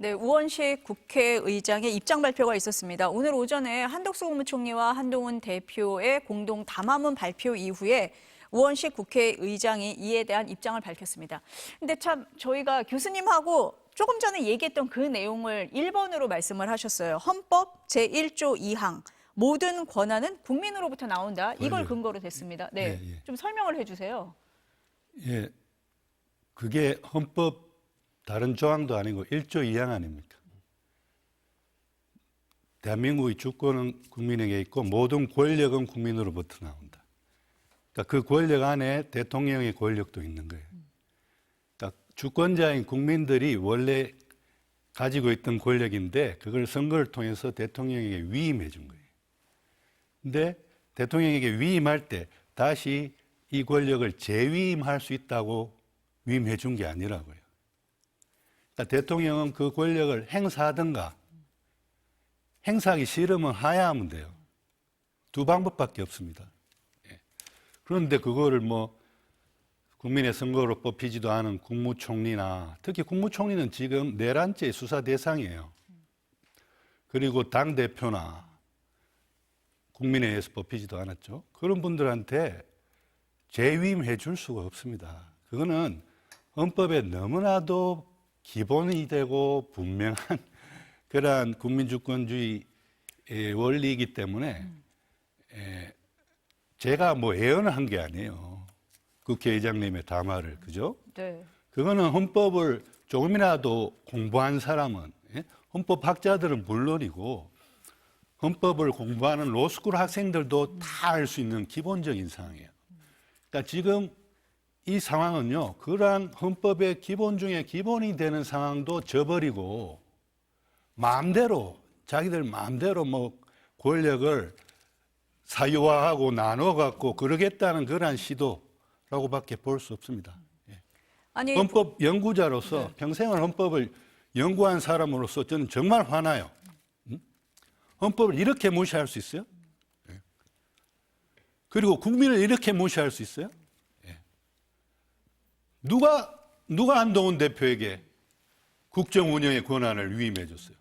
네, 우원식 국회의장의 입장 발표가 있었습니다. 오늘 오전에 한덕수 국무총리와 한동훈 대표의 공동 담화문 발표 이후에 우원식 국회의장이 이에 대한 입장을 밝혔습니다. 근데 참 저희가 교수님하고 조금 전에 얘기했던 그 내용을 1번으로 말씀을 하셨어요. 헌법 제1조 2항. 모든 권한은 국민으로부터 나온다. 이걸 근거로 됐습니다. 네, 좀 설명을 해주세요. 예, 그게 헌법 다른 조항도 아니고 1조 2항 아닙니까? 대한민국의 주권은 국민에게 있고 모든 권력은 국민으로부터 나온다. 그러니까 그 권력 안에 대통령의 권력도 있는 거예요. 그러니까 주권자인 국민들이 원래 가지고 있던 권력인데 그걸 선거를 통해서 대통령에게 위임해 준 거예요. 근데 대통령에게 위임할 때 다시 이 권력을 재위임할 수 있다고 위임해 준 게 아니라고요. 그러니까 대통령은 그 권력을 행사하든가 행사하기 싫으면 하야하면 돼요. 두 방법밖에 없습니다. 그런데 그거를 뭐 국민의 선거로 뽑히지도 않은 국무총리나 특히 국무총리는 지금 내란죄 수사 대상이에요. 그리고 당대표나 국민에 의해서 뽑히지도 않았죠. 그런 분들한테 재위임해 줄 수가 없습니다. 그거는 헌법에 너무나도 기본이 되고 분명한 그러한 국민주권주의 원리이기 때문에 제가 뭐 예언을 한 게 아니에요. 국회의장님의 담화를, 그죠? 네. 그거는 헌법을 조금이라도 공부한 사람은, 헌법학자들은 물론이고 헌법을 공부하는 로스쿨 학생들도 다 알 수 있는 기본적인 상황이에요. 그러니까 지금 이 상황은요, 그러한 헌법의 기본 중에 기본이 되는 상황도 저버리고 마음대로, 자기들 마음대로 뭐 권력을 사유화하고 나눠갖고 그러겠다는 그러한 시도라고밖에 볼 수 없습니다. 아니, 헌법 연구자로서 평생을 헌법을 연구한 사람으로서 저는 정말 화나요. 헌법을 이렇게 무시할 수 있어요? 그리고 국민을 이렇게 무시할 수 있어요? 누가 한동훈 대표에게 국정 운영의 권한을 위임해 줬어요?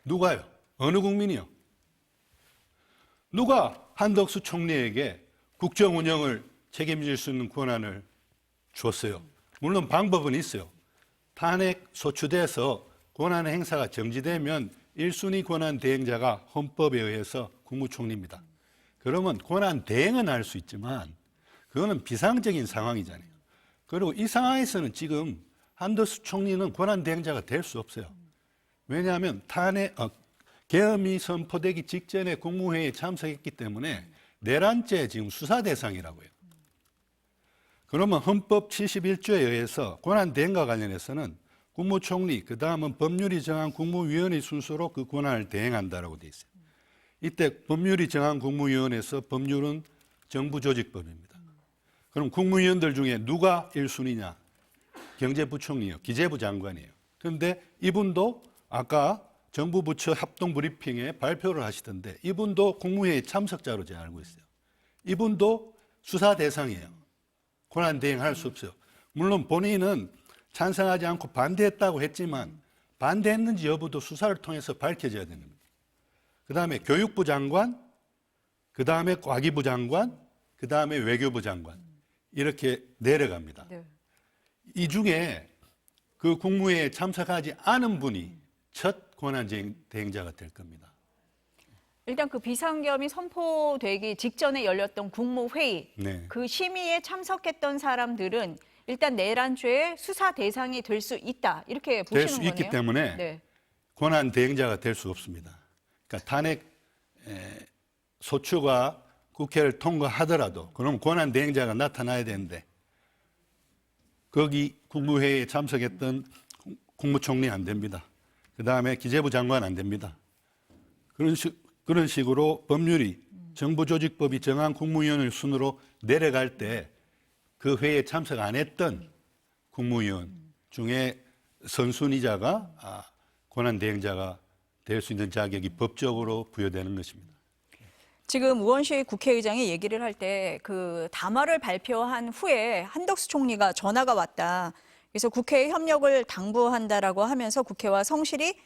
누가요? 어느 국민이요? 누가 한덕수 총리에게 국정 운영을 책임질 수 있는 권한을 줬어요? 물론 방법은 있어요. 탄핵 소추돼서 권한 행사가 정지되면 1순위 권한 대행자가 헌법에 의해서 국무총리입니다. 그러면 권한 대행은 할 수 있지만 그거는 비상적인 상황이잖아요. 그리고 이 상황에서는 지금 한덕수 총리는 권한 대행자가 될 수 없어요. 왜냐하면 계엄이 선포되기 직전에 국무회의에 참석했기 때문에 내란죄 지금 수사 대상이라고요. 그러면 헌법 71조에 의해서 권한 대행과 관련해서는 국무총리, 그 다음은 법률이 정한 국무위원회 순서로 그 권한을 대행한다라고 돼 있어요. 이때 법률이 정한 국무위원회에서 법률은 정부조직법입니다. 그럼 국무위원들 중에 누가 1순위냐? 경제부총리요, 기재부 장관이에요. 그런데 이분도 아까 정부 부처 합동 브리핑에 발표를 하시던데 이분도 국무회의 참석자로 제가 알고 있어요. 이분도 수사 대상이에요. 권한 대행할 수 없어요. 물론 본인은 찬성하지 않고 반대했다고 했지만 반대했는지 여부도 수사를 통해서 밝혀져야 되는 겁니다. 그 다음에 교육부 장관, 그 다음에 과기부 장관, 그 다음에 외교부 장관 이렇게 내려갑니다. 네. 이 중에 그 국무회의에 참석하지 않은 분이 첫 권한 대행자가 될 겁니다. 일단 그 비상계엄이 선포되기 직전에 열렸던 국무회의, 네. 그 심의에 참석했던 사람들은 일단 내란죄의 수사 대상이 될 수 있다. 이렇게 보시는 될 수 거네요. 있기 때문에 네. 권한 대행자가 될 수 없습니다. 그러니까 탄핵 소추가 국회를 통과하더라도 그럼 권한 대행자가 나타나야 되는데 거기 국무회의에 참석했던 국무총리 안 됩니다. 그다음에 기재부 장관 안 됩니다. 그런 식으로 법률이 정부조직법이 정한 국무위원회 순으로 내려갈 때 그 회의에 참석 안 했던 국무위원 중에 선순위자가 권한 대행자가 될 수 있는 자격이 법적으로 부여되는 것입니다. 지금 우원식 국회의장이 얘기를 할 때 그 담화를 발표한 후에 한덕수 총리가 전화가 왔다. 그래서 국회의 협력을 당부한다라고 하면서 국회와 성실히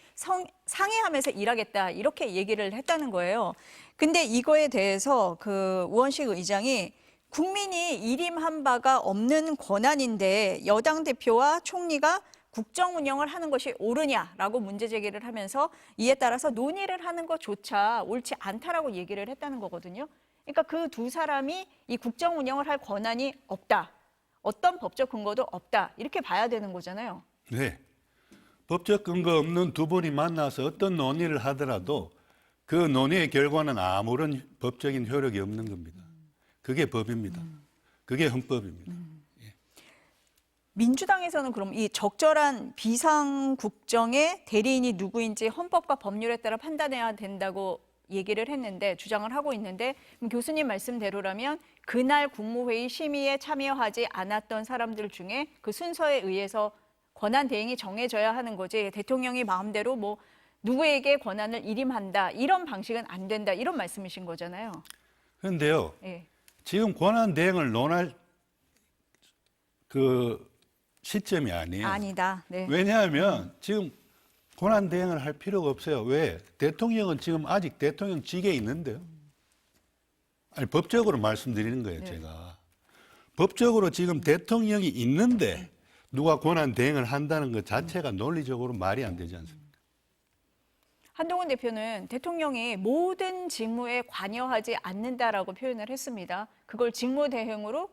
상의하면서 일하겠다 이렇게 얘기를 했다는 거예요. 근데 이거에 대해서 그 우원식 의장이 국민이 일임한 바가 없는 권한인데 여당 대표와 총리가 국정 운영을 하는 것이 옳으냐라고 문제 제기를 하면서 이에 따라서 논의를 하는 것조차 옳지 않다라고 얘기를 했다는 거거든요. 그러니까 그 두 사람이 이 국정 운영을 할 권한이 없다. 어떤 법적 근거도 없다. 이렇게 봐야 되는 거잖아요. 네. 법적 근거 없는 두 분이 만나서 어떤 논의를 하더라도 그 논의의 결과는 아무런 법적인 효력이 없는 겁니다. 그게 법입니다. 그게 헌법입니다. 민주당에서는 그럼 이 적절한 비상국정의 대리인이 누구인지 헌법과 법률에 따라 판단해야 된다고 얘기를 했는데 주장을 하고 있는데 그럼 교수님 말씀대로라면 그날 국무회의 심의에 참여하지 않았던 사람들 중에 그 순서에 의해서 권한 대행이 정해져야 하는 거지 대통령이 마음대로 뭐 누구에게 권한을 일임한다 이런 방식은 안 된다 이런 말씀이신 거잖아요. 그런데요. 예. 지금 권한 대행을 논할 그 시점이 아니에요. 아니다. 네. 왜냐하면 지금 권한 대행을 할 필요가 없어요. 왜? 대통령은 지금 아직 대통령직에 있는데요. 아니 법적으로 말씀드리는 거예요, 제가. 법적으로 지금 대통령이 있는데 누가 권한 대행을 한다는 것 자체가 논리적으로 말이 안 되지 않습니까? 한동훈 대표는 대통령이 모든 직무에 관여하지 않는다라고 표현을 했습니다. 그걸 직무대행으로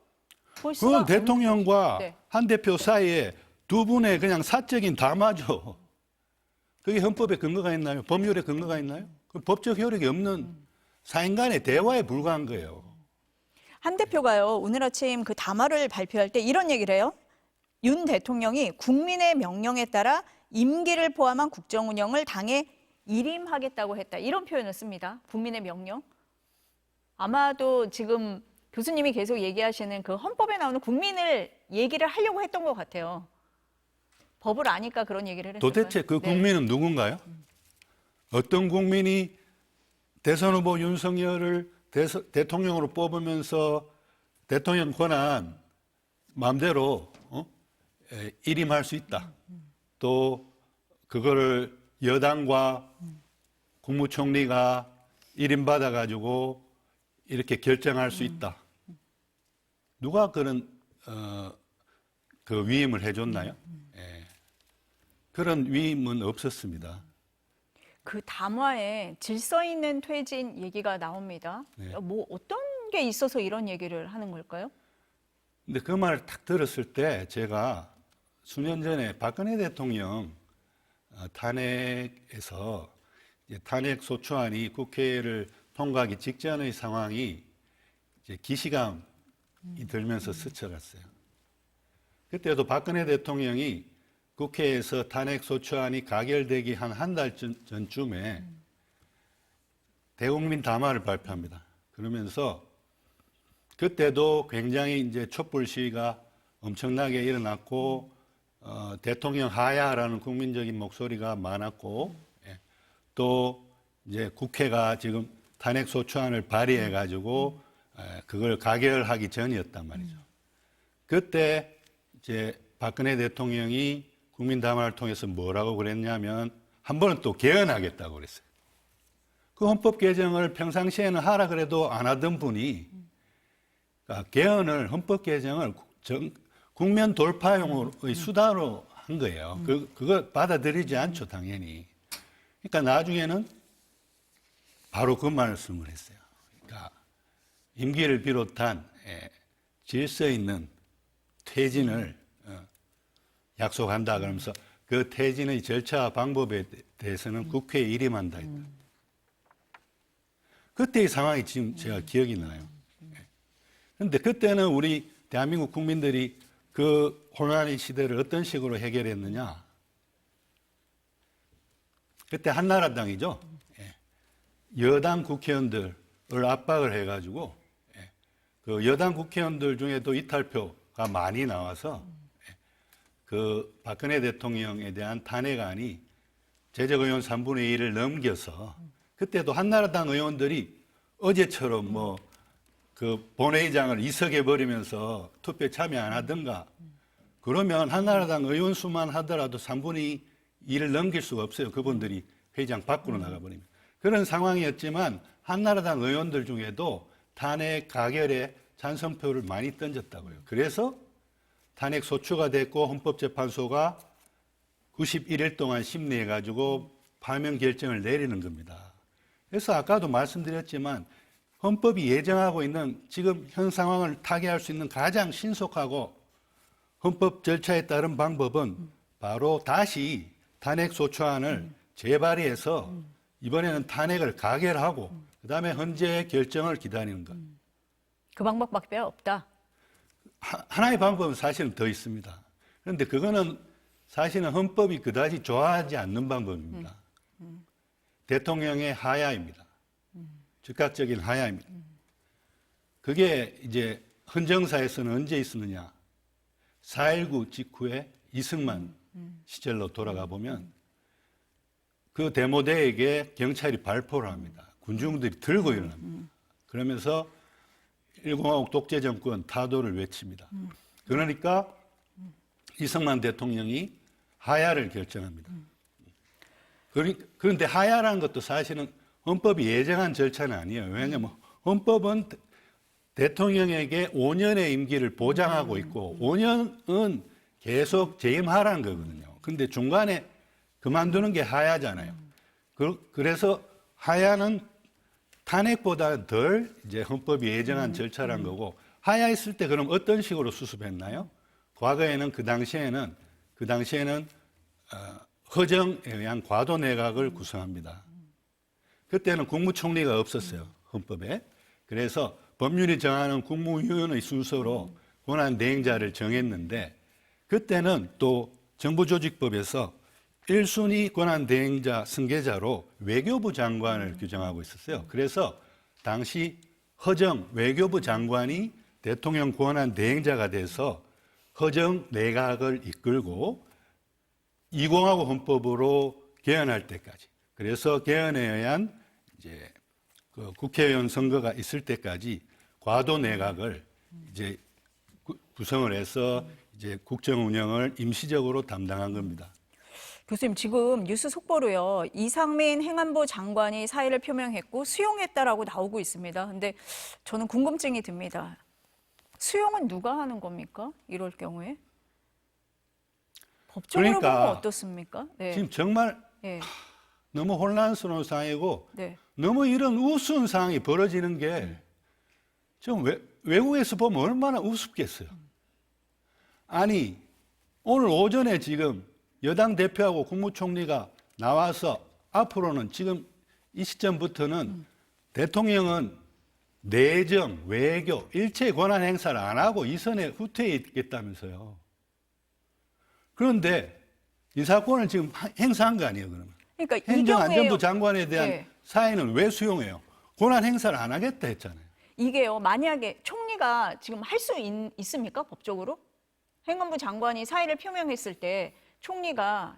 볼 수가 그건 없는 대통령과 네. 한 대표 사이에 두 분의 그냥 사적인 담화죠. 그게 헌법에 근거가 있나요? 법률에 근거가 있나요? 그 법적 효력이 없는 사인 간의 대화에 불과한 거예요. 한 대표가요, 오늘 아침 그 담화를 발표할 때 이런 얘기를 해요. 윤 대통령이 국민의 명령에 따라 임기를 포함한 국정 운영을 당에 일임하겠다고 했다. 이런 표현을 씁니다. 국민의 명령. 아마도 지금 교수님이 계속 얘기하시는 그 헌법에 나오는 국민을 얘기를 하려고 했던 것 같아요. 법을 아니까 그런 얘기를 했을까요? 도대체 그 국민은 누군가요? 어떤 국민이 대선 후보 윤석열을 대통령으로 뽑으면서 대통령 권한 마음대로 일임할 수 있다. 또 그거를 여당과 국무총리가 일임받아 가지고 이렇게 결정할 수 있다. 누가 그런 그 위임을 해줬나요? 그런 위임은 없었습니다. 그 담화에 질서 있는 퇴진 얘기가 나옵니다. 네. 뭐 어떤 게 있어서 이런 얘기를 하는 걸까요? 근데 그 말을 딱 들었을 때 제가 수년 전에 박근혜 대통령 탄핵에서 이제 탄핵 소추안이 국회를 통과하기 직전의 상황이 이제 기시감이 들면서 스쳐갔어요. 그때도 박근혜 대통령이 국회에서 탄핵 소추안이 가결되기 한 달 전쯤에 대국민 담화를 발표합니다. 그러면서 그때도 굉장히 이제 촛불 시위가 엄청나게 일어났고 대통령 하야라는 국민적인 목소리가 많았고 또 이제 국회가 지금 탄핵 소추안을 발의해 가지고 그걸 가결하기 전이었단 말이죠. 그때 이제 박근혜 대통령이 국민 담화를 통해서 뭐라고 그랬냐면 한 번은 또 개헌하겠다고 그랬어요. 그 헌법 개정을 평상시에는 하라 그래도 안 하던 분이 그러니까 개헌을 헌법 개정을 국면 돌파용의 수단으로 한 거예요. 그거 받아들이지 않죠, 당연히. 그러니까 나중에는 바로 그 말씀을 했어요. 그러니까 임기를 비롯한 질서 있는 퇴진을 약속한다 그러면서 그 퇴진의 절차와 방법에 대해서는 국회에 일임한다 했다. 그때의 상황이 지금 제가 기억이 나요. 그런데 그때는 우리 대한민국 국민들이 그 혼란의 시대를 어떤 식으로 해결했느냐. 그때 한나라당이죠. 여당 국회의원들을 압박을 해가지고 그 여당 국회의원들 중에도 이탈표가 많이 나와서 그 박근혜 대통령에 대한 탄핵안이 제적의원 3분의 1을 넘겨서 그때도 한나라당 의원들이 어제처럼 뭐 그 본회의장을 이석해 버리면서 투표에 참여 안 하든가 그러면 한나라당 의원 수만 하더라도 3분의 2를 넘길 수가 없어요. 그분들이 회의장 밖으로 나가버리면. 그런 상황이었지만 한나라당 의원들 중에도 탄핵 가결에 찬성표를 많이 던졌다고요. 그래서 탄핵 소추가 됐고 헌법재판소가 91일 동안 심리해가지고 파면 결정을 내리는 겁니다. 그래서 아까도 말씀드렸지만 헌법이 예정하고 있는 지금 현 상황을 타개할 수 있는 가장 신속하고 헌법 절차에 따른 방법은 바로 다시 탄핵 소추안을 재발의해서 이번에는 탄핵을 가결하고 그다음에 헌재의 결정을 기다리는 것. 그 방법밖에 없다. 하나의 방법은 사실은 더 있습니다. 그런데 그거는 사실은 헌법이 그다지 좋아하지 않는 방법입니다. 대통령의 하야입니다. 즉각적인 하야입니다. 그게 이제 헌정사에서는 언제 있었느냐? 4.19 직후에 이승만 시절로 돌아가 보면 그 데모대에게 경찰이 발포를 합니다. 군중들이 들고 일어납니다. 그러면서 1공화국 독재 정권 타도를 외칩니다. 그러니까 이승만 대통령이 하야를 결정합니다. 그런데 하야라는 것도 사실은 헌법이 예정한 절차는 아니에요. 왜냐하면 헌법은 대통령에게 5년의 임기를 보장하고 있고 5년은 계속 재임하라는 거거든요. 그런데 중간에 그만두는 게 하야잖아요. 그래서 하야는 탄핵보다는 덜 이제 헌법이 예정한 절차란 거고 하야했을 때 그럼 어떤 식으로 수습했나요? 과거에는 그 당시에는 허정에 의한 과도 내각을 구성합니다. 그때는 국무총리가 없었어요. 헌법에. 그래서 법률이 정하는 국무위원의 순서로 권한 대행자를 정했는데 그때는 또 정부조직법에서 1순위 권한 대행자 승계자로 외교부 장관을 규정하고 있었어요. 그래서 당시 허정 외교부 장관이 대통령 권한 대행자가 돼서 허정 내각을 이끌고 20하고 헌법으로 개헌할 때까지. 그래서 개헌에 의한 이제 그 국회의원 선거가 있을 때까지 과도 내각을 이제 구성을 해서 이제 국정 운영을 임시적으로 담당한 겁니다. 교수님, 지금 뉴스 속보로요. 이상민 행안부 장관이 사의를 표명했고 수용했다라고 나오고 있습니다. 근데 저는 궁금증이 듭니다. 수용은 누가 하는 겁니까? 이럴 경우에? 법적으로 그러니까 보면 어떻습니까? 네. 지금 정말 네. 너무 혼란스러운 상황이고 네. 너무 이런 우스운 상황이 벌어지는 게 좀 외국에서 보면 얼마나 우습겠어요. 아니 오늘 오전에 지금 여당 대표하고 국무총리가 나와서 앞으로는 지금 이 시점부터는 대통령은 내정, 외교, 일체 권한 행사를 안 하고 이 선에 후퇴해 있겠다면서요. 그런데 이 사건을 지금 행사한 거 아니에요, 그러면? 그러니까 행정안전부 장관에 대한 네. 사의는 왜 수용해요? 권한 행사를 안 하겠다 했잖아요. 이게요. 만약에 총리가 지금 할 수 있습니까? 법적으로? 행안부 장관이 사의를 표명했을 때 총리가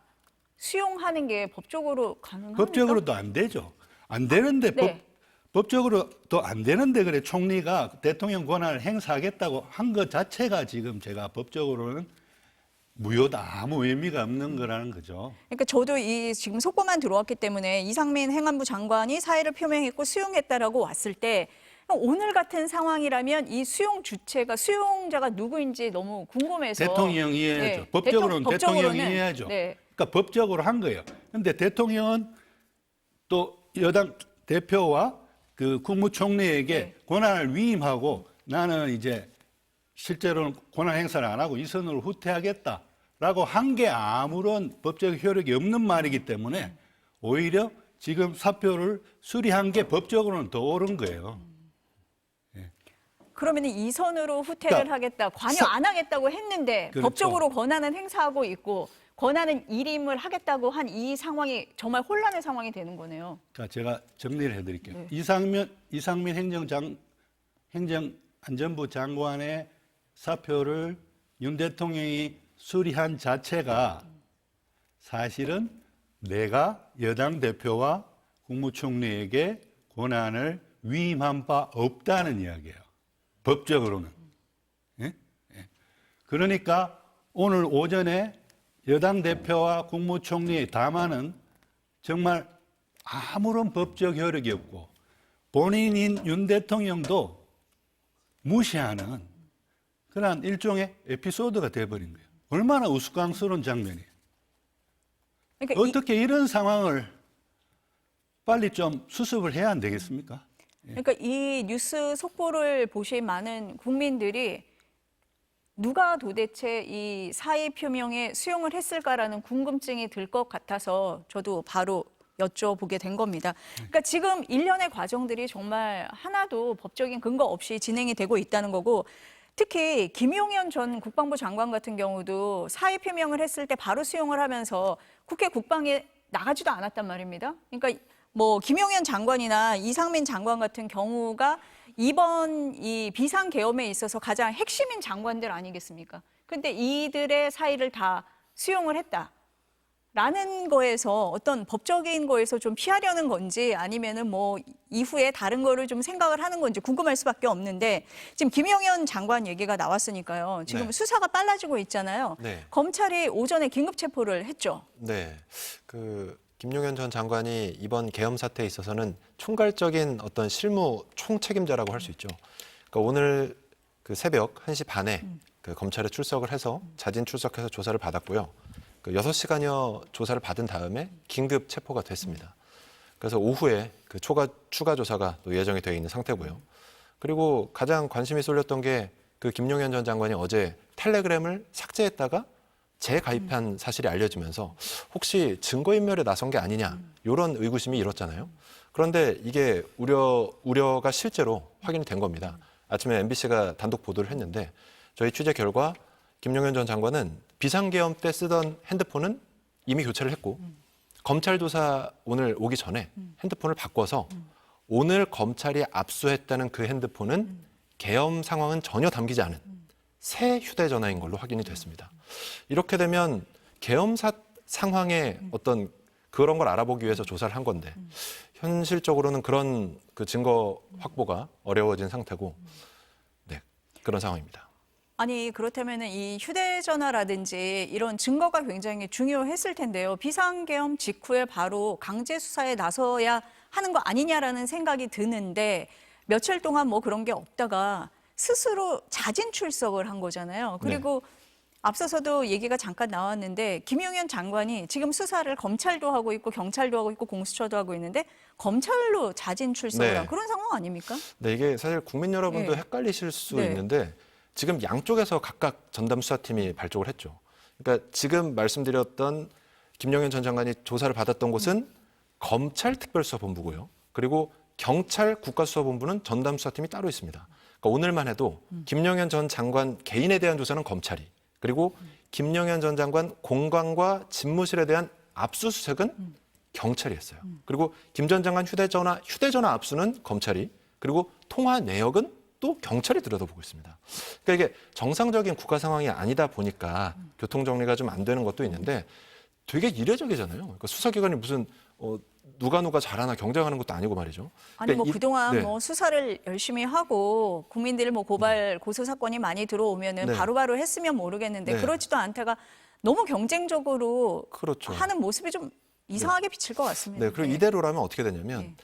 수용하는 게 법적으로 가능합니까? 법적으로도 안 되죠. 안 되는데 네. 법적으로도 안 되는데 그래 총리가 대통령 권한을 행사하겠다고 한 것 자체가 지금 제가 법적으로는 무효다. 아무 의미가 없는 거라는 거죠. 그러니까 저도 이 지금 속보만 들어왔기 때문에 이상민 행안부 장관이 사의를 표명했고 수용했다라고 왔을 때 오늘 같은 상황이라면 이 수용 주체가 수용자가 누구인지 너무 궁금해서 대통령 이해하죠. 네. 법적으로는 대통령 법적으로는, 이해하죠. 네. 그러니까 법적으로 한 거예요. 그런데 대통령은 또 여당 대표와 그 국무총리에게 네. 권한을 위임하고 나는 이제 실제로는 권한 행사를 안 하고 이 선으로 후퇴하겠다라고 한 게 아무런 법적 효력이 없는 말이기 때문에 오히려 지금 사표를 수리한 게 법적으로는 더 옳은 거예요. 그러면 이 선으로 후퇴를 그러니까 하겠다, 관여 안 하겠다고 했는데 그렇죠. 법적으로 권한은 행사하고 있고 권한은 일임을 하겠다고 한 이 상황이 정말 혼란의 상황이 되는 거네요. 자, 제가 정리를 해드릴게요. 네. 이상민 행정안전부 장관의 사표를 윤 대통령이 수리한 자체가 사실은 내가 여당 대표와 국무총리에게 권한을 위임한 바 없다는 이야기예요. 법적으로는. 예? 예. 그러니까 오늘 오전에 여당 대표와 국무총리의 담화는 정말 아무런 법적 효력이 없고 본인인 윤 대통령도 무시하는 그러한 일종의 에피소드가 돼버린 거예요. 얼마나 우스꽝스러운 장면이에요. 그러니까 어떻게 이런 상황을 빨리 좀 수습을 해야 안 되겠습니까? 그러니까 이 뉴스 속보를 보신 많은 국민들이 누가 도대체 이 사의 표명에 수용을 했을까라는 궁금증이 들 것 같아서 저도 바로 여쭤보게 된 겁니다. 그러니까 지금 일련의 과정들이 정말 하나도 법적인 근거 없이 진행이 되고 있다는 거고, 특히 김용현 전 국방부 장관 같은 경우도 사의 표명을 했을 때 바로 수용을 하면서 국회 국방에 나가지도 않았단 말입니다. 그러니까 뭐 김용현 장관이나 이상민 장관 같은 경우가 이번 이 비상계엄에 있어서 가장 핵심인 장관들 아니겠습니까? 근데 이들의 사의를 다 수용을 했다라는 거에서 어떤 법적인 거에서 좀 피하려는 건지 아니면은 뭐 이후에 다른 거를 좀 생각을 하는 건지 궁금할 수밖에 없는데, 지금 김용현 장관 얘기가 나왔으니까요. 지금 네. 수사가 빨라지고 있잖아요. 네. 검찰이 오전에 긴급 체포를 했죠. 네, 김용현 전 장관이 이번 계엄 사태에 있어서는 총괄적인 어떤 실무 총책임자라고 할 수 있죠. 그러니까 오늘 그 새벽 1시 반에 그 검찰에 출석을 해서 자진 출석해서 조사를 받았고요. 그 6시간여 조사를 받은 다음에 긴급 체포가 됐습니다. 그래서 오후에 그 추가 조사가 또 예정이 되어 있는 상태고요. 그리고 가장 관심이 쏠렸던 게 그 김용현 전 장관이 어제 텔레그램을 삭제했다가 재가입한 사실이 알려지면서 혹시 증거인멸에 나선 게 아니냐 이런 의구심이 일었잖아요. 그런데 이게 우려가 실제로 확인이 된 겁니다. 아침에 MBC가 단독 보도를 했는데 저희 취재 결과 김용현 전 장관은 비상계엄 때 쓰던 핸드폰은 이미 교체를 했고 검찰 조사 오늘 오기 전에 핸드폰을 바꿔서 오늘 검찰이 압수했다는 그 핸드폰은 계엄 상황은 전혀 담기지 않은 새 휴대전화인 걸로 확인이 됐습니다. 이렇게 되면 계엄 상황의 어떤 그런 걸 알아보기 위해서 조사를 한 건데 현실적으로는 그런 그 증거 확보가 어려워진 상태고, 네, 그런 상황입니다. 아니, 그렇다면 이 휴대전화라든지 이런 증거가 굉장히 중요했을 텐데요. 비상계엄 직후에 바로 강제 수사에 나서야 하는 거 아니냐라는 생각이 드는데, 며칠 동안 뭐 그런 게 없다가 스스로 자진 출석을 한 거잖아요. 그리고 앞서서도 얘기가 잠깐 나왔는데 김용현 장관이 지금 수사를 검찰도 하고 있고 경찰도 하고 있고 공수처도 하고 있는데 검찰로 자진 출석을 네. 한 그런 상황 아닙니까? 네, 이게 사실 국민 여러분도 네. 헷갈리실 수 네. 있는데 지금 양쪽에서 각각 전담 수사팀이 발족을 했죠. 그러니까 지금 말씀드렸던 김용현 전 장관이 조사를 받았던 곳은 검찰특별수사본부고요. 그리고 경찰 국가수사본부는 전담 수사팀이 따로 있습니다. 그러니까 오늘만 해도 김용현 전 장관 개인에 대한 조사는 검찰이, 그리고 김용현 전 장관 공간과 집무실에 대한 압수수색은 경찰이 했어요. 그리고 김 전 장관 휴대전화 압수는 검찰이, 그리고 통화 내역은 또 경찰이 들여다보고 있습니다. 그러니까 이게 정상적인 국가 상황이 아니다 보니까 교통 정리가 좀 안 되는 것도 있는데 되게 이례적이잖아요. 그러니까 수사기관이 무슨 누가 잘하나 경쟁하는 것도 아니고 말이죠. 아니 뭐 그러니까 그동안 네. 뭐 수사를 열심히 하고 국민들 뭐 고발 고소 사건이 많이 들어오면은 네. 바로바로 했으면 모르겠는데 네. 그렇지도 않다가 너무 경쟁적으로 그렇죠. 하는 모습이 좀 이상하게 비칠 것 같습니다. 네, 그리고 이대로라면 어떻게 되냐면 네.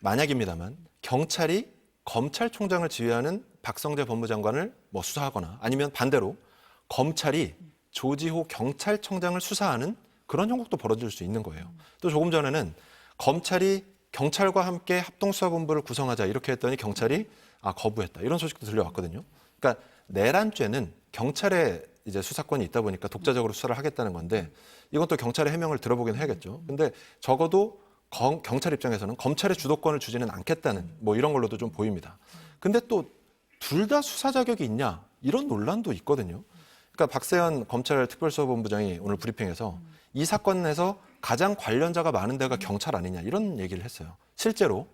만약입니다만 경찰이 검찰총장을 지휘하는 박성재 법무장관을 뭐 수사하거나 아니면 반대로 검찰이 조지호 경찰청장을 수사하는 그런 형국도 벌어질 수 있는 거예요. 또 조금 전에는 검찰이 경찰과 함께 합동수사본부를 구성하자 이렇게 했더니 경찰이 거부했다 이런 소식도 들려왔거든요. 그러니까 내란죄는 경찰의 이제 수사권이 있다 보니까 독자적으로 수사를 하겠다는 건데 이건 또 경찰의 해명을 들어보긴 해야겠죠. 근데 적어도 경찰 입장에서는 검찰의 주도권을 주지는 않겠다는 뭐 이런 걸로도 좀 보입니다. 근데 또 둘 다 수사 자격이 있냐 이런 논란도 있거든요. 그러니까 박세현 검찰 특별수사본부장이 오늘 브리핑에서 이 사건에서 가장 관련자가 많은 데가 경찰 아니냐 이런 얘기를 했어요. 실제로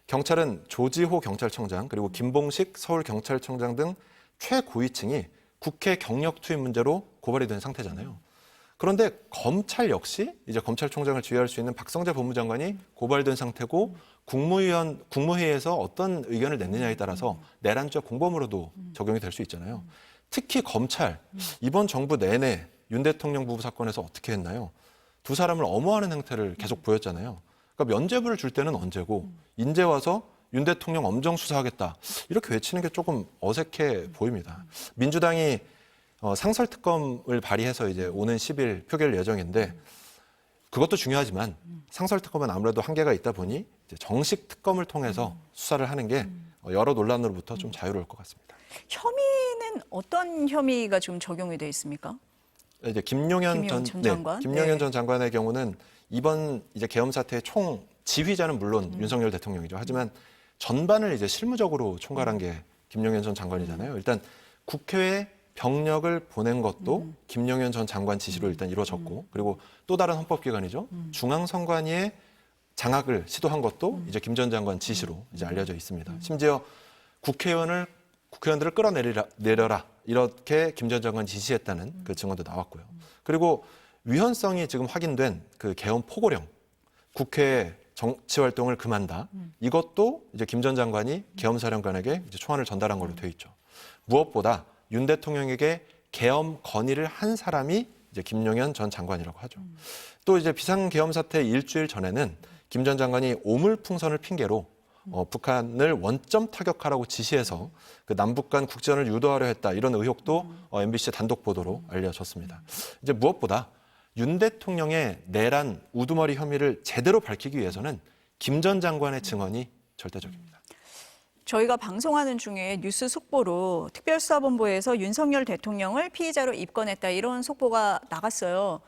경찰은 조지호 경찰청장 그리고 김봉식 서울경찰청장 등 최고위층이 국회 경력 투입 문제로 고발이 된 상태잖아요. 그런데 검찰 역시 이제 검찰총장을 지휘할 수 있는 박성재 법무장관이 고발된 상태고 국무회의에서 어떤 의견을 냈느냐에 따라서 내란죄 공범으로도 적용이 될 수 있잖아요. 특히 검찰, 이번 정부 내내 윤 대통령 부부 사건에서 어떻게 했나요? 두 사람을 엄호하는 행태를 계속 보였잖아요. 그러니까 면죄부를 줄 때는 언제고 이제 와서 윤 대통령 엄정 수사하겠다 이렇게 외치는 게 조금 어색해 보입니다. 민주당이 상설특검을 발의해서 이제 오는 10일 표결 예정인데 그것도 중요하지만 상설특검은 아무래도 한계가 있다 보니 이제 정식 특검을 통해서 수사를 하는 게 여러 논란으로부터 좀 자유로울 것 같습니다. 혐의는 어떤 혐의가 지금 적용이 돼 있습니까? 이제 김용현 전 장관. 김용현 전 장관의 경우는 이번 이제 계엄 사태의 총 지휘자는 물론 윤석열 대통령이죠. 하지만 전반을 이제 실무적으로 총괄한 게 김용현 전 장관이잖아요. 일단 국회에 병력을 보낸 것도 김용현 전 장관 지시로 일단 이루어졌고, 그리고 또 다른 헌법기관이죠. 중앙선관위의 장악을 시도한 것도 이제 김 전 장관 지시로 이제 알려져 있습니다. 심지어 국회의원들을 끌어내려라 이렇게 김 전 장관 지시했다는 그 증언도 나왔고요. 그리고 위헌성이 지금 확인된 그 계엄 포고령, 국회 정치 활동을 금한다. 이것도 이제 김 전 장관이 계엄사령관에게 이제 초안을 전달한 걸로 되어 있죠. 무엇보다 윤 대통령에게 계엄 건의를 한 사람이 이제 김용현 전 장관이라고 하죠. 또 이제 비상계엄 사태 일주일 전에는 김 전 장관이 오물풍선을 핑계로 북한을 원점 타격하라고 지시해서 그 남북 간 국전을 유도하려 했다 이런 의혹도 MBC 단독 보도로 알려졌습니다. 이제 무엇보다 윤 대통령의 내란 우두머리 혐의를 제대로 밝히기 위해서는 김 전 장관의 증언이 절대적입니다. 저희가 방송하는 중에 뉴스 속보로 특별수사본부에서 윤석열 대통령을 피의자로 입건했다 이런 속보가 나갔어요.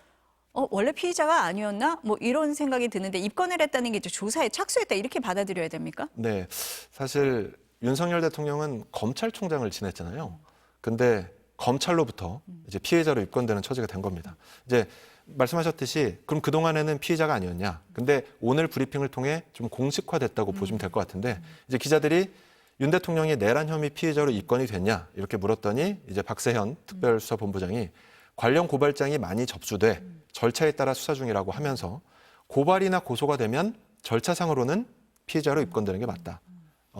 원래 피의자가 아니었나? 뭐 이런 생각이 드는데 입건을 했다는 게 이제 조사에 착수했다 이렇게 받아들여야 됩니까? 네, 사실 윤석열 대통령은 검찰총장을 지냈잖아요. 근데 검찰로부터 이제 피해자로 입건되는 처지가 된 겁니다. 이제 말씀하셨듯이 그럼 그동안에는 피해자가 아니었냐? 근데 오늘 브리핑을 통해 좀 공식화됐다고 보시면 될 것 같은데 이제 기자들이 윤 대통령이 내란 혐의 피해자로 입건이 됐냐? 이렇게 물었더니 이제 박세현 특별수사본부장이 관련 고발장이 많이 접수돼 절차에 따라 수사 중이라고 하면서 고발이나 고소가 되면 절차상으로는 피해자로 입건되는 게 맞다.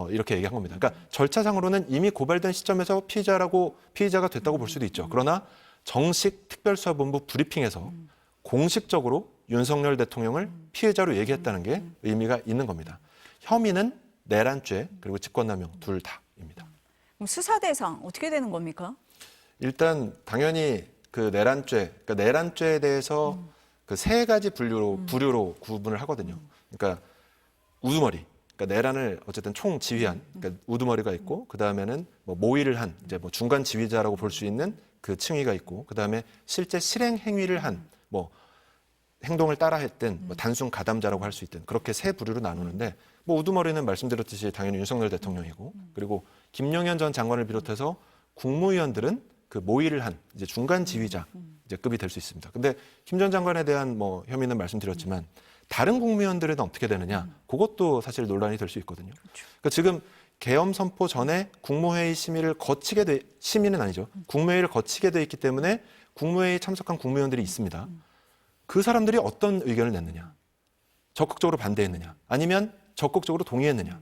이렇게 얘기한 겁니다. 그러니까 절차상으로는 이미 고발된 시점에서 피의자가 됐다고 볼 수도 있죠. 그러나 정식 특별수사본부 브리핑에서 공식적으로 윤석열 대통령을 피해자로 얘기했다는 게 의미가 있는 겁니다. 혐의는 내란죄 그리고 직권남용 둘 다입니다. 그럼 수사 대상 어떻게 되는 겁니까? 일단 당연히 그 그러니까 내란죄에 대해서 그 세 가지 부류로 구분을 하거든요. 그러니까 우두머리, 그러니까 내란을 어쨌든 총 지휘한, 그러니까 우두머리가 있고, 그 다음에는 뭐 모의를 한, 이제 뭐 중간 지휘자라고 볼 수 있는 그 층위가 있고, 그 다음에 실제 실행 행위를 한, 뭐 행동을 따라했든, 뭐 단순 가담자라고 할 수 있든 그렇게 세 부류로 나누는데, 뭐 우두머리는 말씀드렸듯이 당연히 윤석열 대통령이고, 그리고 김용현 전 장관을 비롯해서 국무위원들은 그 모의를 한 이제 중간 지휘자 이제 급이 될 수 있습니다. 근데 김 전 장관에 대한 뭐 혐의는 말씀드렸지만 다른 국무위원들은 어떻게 되느냐? 그것도 사실 논란이 될 수 있거든요. 그러니까 지금 계엄 선포 전에 국무회의 심의는 아니죠. 국무회의를 거치게 돼 있기 때문에 국무회의에 참석한 국무위원들이 있습니다. 그 사람들이 어떤 의견을 냈느냐? 적극적으로 반대했느냐? 아니면 적극적으로 동의했느냐?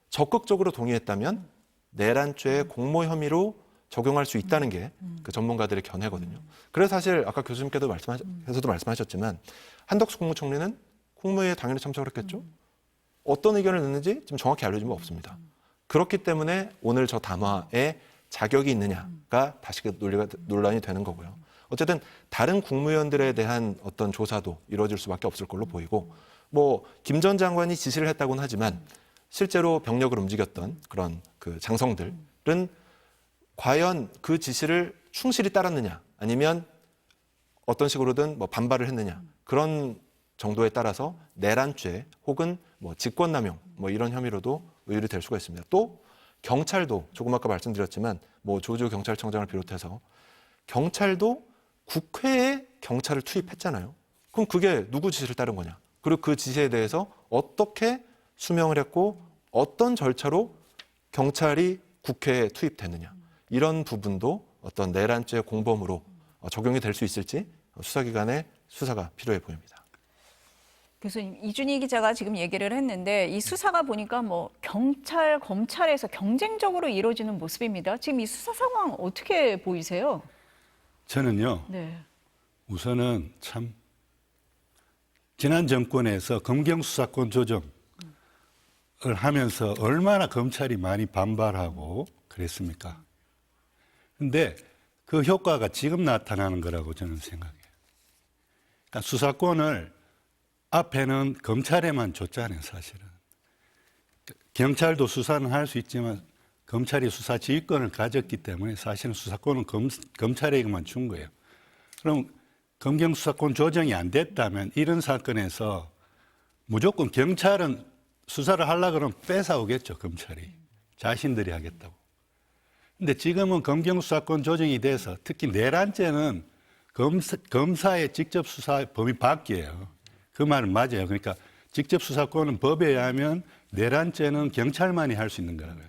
적극적으로 동의했다면 내란죄의 공모 혐의로 적용할 수 있다는 게 그 전문가들의 견해거든요. 그래서 사실 아까 교수님께도 말씀하셨지만 한덕수 국무총리는 국무회의에 당연히 참석을 했겠죠. 어떤 의견을 냈는지 지금 정확히 알려진 바 없습니다. 그렇기 때문에 오늘 저 담화에 자격이 있느냐가 다시 논란이 되는 거고요. 어쨌든 다른 국무위원들에 대한 어떤 조사도 이루어질 수밖에 없을 걸로 보이고, 뭐 김 전 장관이 지시를 했다고는 하지만 실제로 병력을 움직였던 그런 그 장성들은 과연 그 지시를 충실히 따랐느냐, 아니면 어떤 식으로든 뭐 반발을 했느냐, 그런 정도에 따라서 내란죄 혹은 뭐 직권남용 뭐 이런 혐의로도 의율이 될 수가 있습니다. 또 경찰도 조금 아까 말씀드렸지만 뭐 조주 경찰청장을 비롯해서 경찰도 국회에 경찰을 투입했잖아요. 그럼 그게 누구 지시를 따른 거냐? 그리고 그 지시에 대해서 어떻게 수명을 했고 어떤 절차로 경찰이 국회에 투입됐느냐? 이런 부분도 어떤 내란죄 공범으로 적용이 될 수 있을지 수사기관의 수사가 필요해 보입니다. 교수님, 이준희 기자가 지금 얘기를 했는데 이 수사가 보니까 뭐 경찰, 검찰에서 경쟁적으로 이루어지는 모습입니다. 지금 이 수사 상황 어떻게 보이세요? 저는요, 네. 우선은 참 지난 정권에서 검경수사권 조정을 하면서 얼마나 검찰이 많이 반발하고 그랬습니까? 근데 그 효과가 지금 나타나는 거라고 저는 생각해요. 그러니까 수사권을 앞에는 검찰에만 줬잖아요, 사실은. 경찰도 수사는 할 수 있지만 검찰이 수사 지휘권을 가졌기 때문에 사실은 수사권은 검찰에게만 준 거예요. 그럼 검경수사권 조정이 안 됐다면 이런 사건에서 무조건 경찰은 수사를 하려고 그러면 뺏어오겠죠, 검찰이. 자신들이 하겠다고. 근데 지금은 검경수사권 조정이 돼서 특히 내란죄는 검사의 직접 수사 범위 밖이에요. 그 말은 맞아요. 그러니까 직접 수사권은 법에 의하면 내란죄는 경찰만이 할 수 있는 거라고요.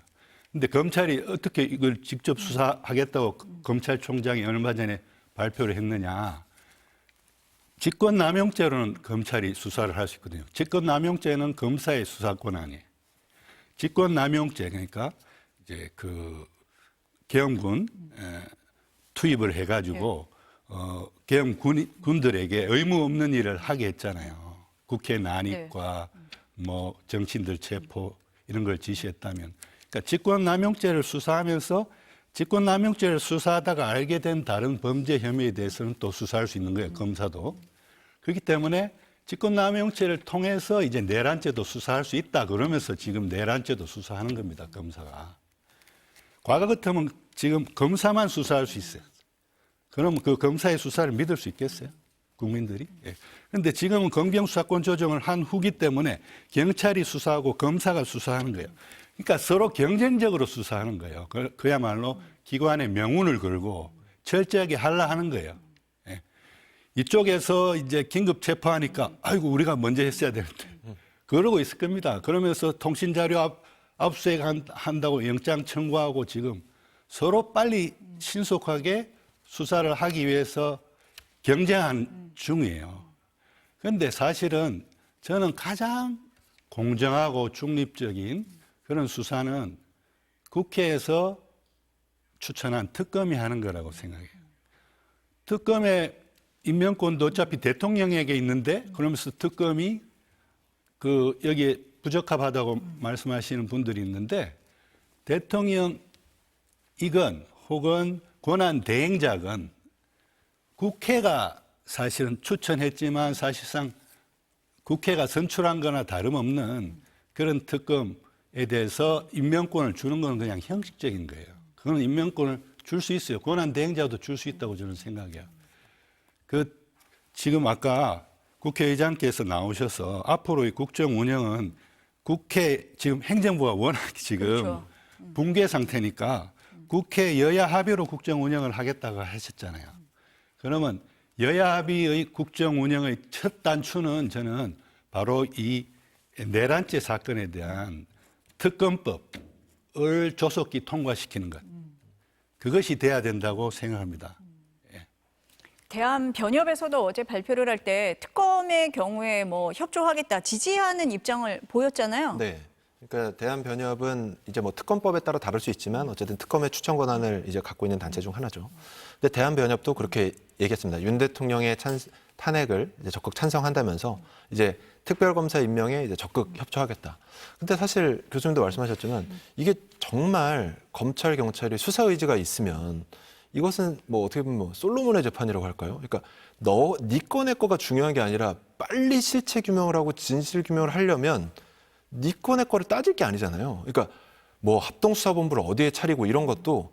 근데 검찰이 어떻게 이걸 직접 수사하겠다고 검찰총장이 얼마 전에 발표를 했느냐. 직권남용죄로는 검찰이 수사를 할 수 있거든요. 직권남용죄는 검사의 수사권 아니에요. 직권남용죄, 그러니까 이제 그 계엄군 투입을 해가지고 계엄군들에게 의무 없는 일을 하게 했잖아요. 국회 난입과 뭐 정치인들 체포 이런 걸 지시했다면, 그러니까 직권남용죄를 수사하면서 직권남용죄를 수사하다가 알게 된 다른 범죄 혐의에 대해서는 또 수사할 수 있는 거예요, 검사도. 그렇기 때문에 직권남용죄를 통해서 이제 내란죄도 수사할 수 있다 그러면서 지금 내란죄도 수사하는 겁니다, 검사가. 과거 같으면 지금 검사만 수사할 수 있어요. 그럼 그 검사의 수사를 믿을 수 있겠어요? 국민들이? 그런데 지금은 검경수사권 조정을 한 후기 때문에 경찰이 수사하고 검사가 수사하는 거예요. 그러니까 서로 경쟁적으로 수사하는 거예요. 그야말로 기관의 명운을 걸고 철저하게 하려 하는 거예요. 이쪽에서 이제 긴급 체포하니까 아이고 우리가 먼저 했어야 되는데 그러고 있을 겁니다. 그러면서 통신자료 압수수색 한다고 영장 청구하고 지금 서로 빨리 신속하게 수사를 하기 위해서 경쟁한 중이에요. 그런데 사실은 저는 가장 공정하고 중립적인 그런 수사는 국회에서 추천한 특검이 하는 거라고 생각해요. 특검의 임명권도 어차피 대통령에게 있는데 그러면서 특검이 그 여기에 부적합하다고 말씀하시는 분들이 있는데 대통령이건 혹은 권한 대행자건 국회가 사실은 추천했지만 사실상 국회가 선출한 거나 다름없는 그런 특검에 대해서 임명권을 주는 건 그냥 형식적인 거예요. 그건 임명권을 줄 수 있어요. 권한 대행자도 줄 수 있다고 저는 생각해요. 지금 아까 국회의장께서 나오셔서 앞으로의 국정 운영은 국회 지금 행정부가 워낙 지금 그렇죠. 붕괴 상태니까 국회 여야 합의로 국정 운영을 하겠다고 하셨잖아요. 그러면 여야 합의의 국정 운영의 첫 단추는 저는 바로 이 내란죄 사건에 대한 특검법을 조속히 통과시키는 것. 그것이 돼야 된다고 생각합니다. 대한변협에서도 어제 발표를 할 때 특검의 경우에 뭐 협조하겠다, 지지하는 입장을 보였잖아요. 네. 그러니까 대한변협은 이제 뭐 특검법에 따라 다를 수 있지만 어쨌든 특검의 추천 권한을 이제 갖고 있는 단체 중 하나죠. 근데 대한변협도 그렇게 얘기했습니다. 윤 대통령의 탄핵을 이제 적극 찬성한다면서 이제 특별검사 임명에 이제 적극 협조하겠다. 근데 사실 교수님도 말씀하셨지만 이게 정말 검찰, 경찰이 수사 의지가 있으면 이것은 뭐 어떻게 보면 뭐 솔로몬의 재판이라고 할까요? 그러니까 네 거 내 거가 중요한 게 아니라 빨리 실체 규명을 하고 진실 규명을 하려면 네 거 내 거를 따질 게 아니잖아요. 그러니까 뭐 합동수사본부를 어디에 차리고 이런 것도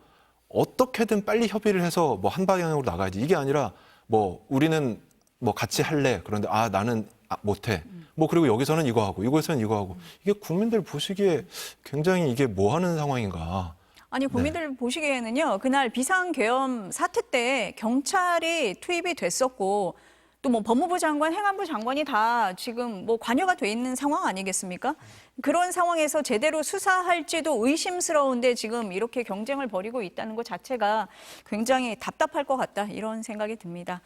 어떻게든 빨리 협의를 해서 뭐 한 방향으로 나가야지. 이게 아니라 뭐 우리는 뭐 같이 할래. 그런데 나는 못해. 뭐 그리고 여기서는 이거 하고 이거에서는 이거 하고 이게 국민들 보시기에 굉장히 이게 뭐 하는 상황인가. 아니 국민들 보시기에는요. 그날 비상계엄 사태 때 경찰이 투입이 됐었고 또 뭐 법무부 장관, 행안부 장관이 다 지금 뭐 관여가 돼 있는 상황 아니겠습니까? 그런 상황에서 제대로 수사할지도 의심스러운데 지금 이렇게 경쟁을 벌이고 있다는 것 자체가 굉장히 답답할 것 같다 이런 생각이 듭니다.